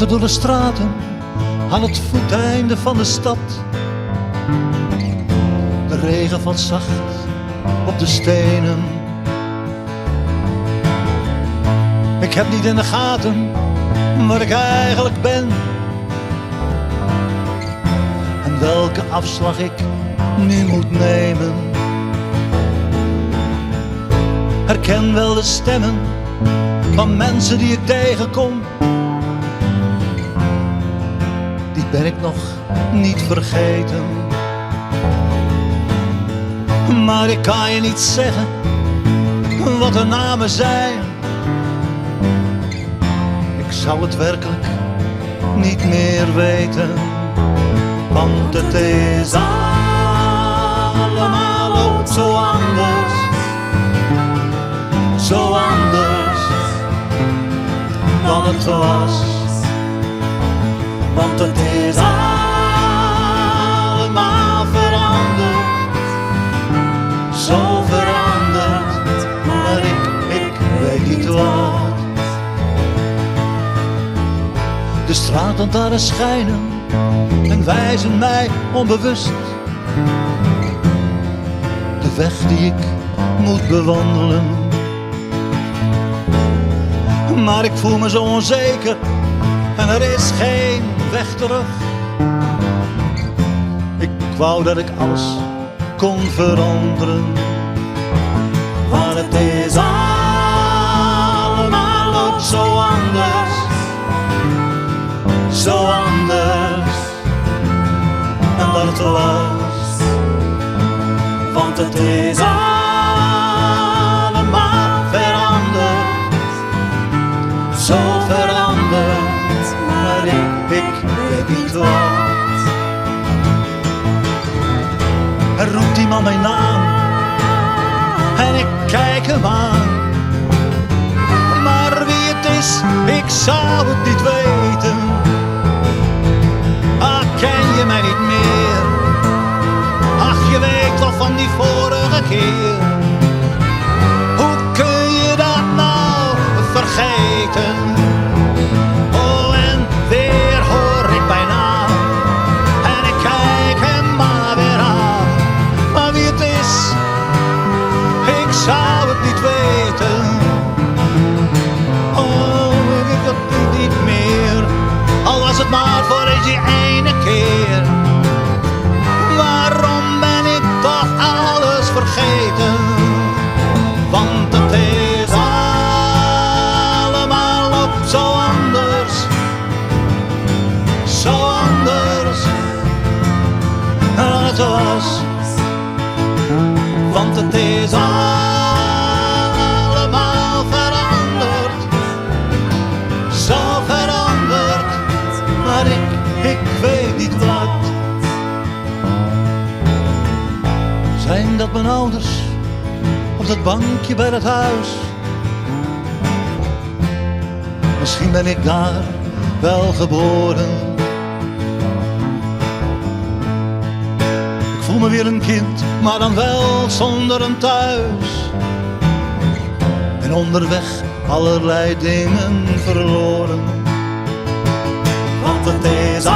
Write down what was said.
wandel door de straten aan het voeteinde van de stad. De regen valt zacht op de stenen. Ik heb niet in de gaten waar ik eigenlijk ben en welke afslag ik nu moet nemen. Herken wel de stemmen van mensen die ik tegenkom. Die ben ik nog niet vergeten. Maar ik kan je niet zeggen wat de namen zijn. Ik zou het werkelijk niet meer weten. Want het is allemaal ook zo anders. Zo anders dan het was. Want het is allemaal veranderd. Zo veranderd, maar ik weet niet wat. De straatlantaarns schijnen en wijzen mij onbewust de weg die ik moet bewandelen. Maar ik voel me zo onzeker en er is geen weg terug. Ik wou dat ik alles kon veranderen. Maar het is allemaal ook zo anders. Zo anders dan dat het was. Want het is allemaal veranderd. Zo veranderd, maar ik weet niet wat. Er roept iemand mijn naam en ik kijk hem aan. Maar wie het is, ik zou het niet weten. Ah, ken je mij niet meer? Ach, je weet toch van die vorige keer. Hoe kun je dat nou vergeten? Oh, en weer hoor ik mijn naam en ik kijk hem maar weer aan. Maar wie het is, ik zou het niet weten. Oh, ik weet het niet meer. Al was het maar voor eens die ene keer. Waarom ben ik toch alles vergeten? Want het is allemaal ook zo anders. Zo anders dan het was. Want het is allemaal veranderd. Zo veranderd, maar ik weet niet wat. Zijn dat mijn ouders op dat bankje bij het huis? Misschien ben ik daar wel geboren. Ik voel me weer een kind, maar dan wel zonder een thuis. En onderweg allerlei dingen verloren. Want het is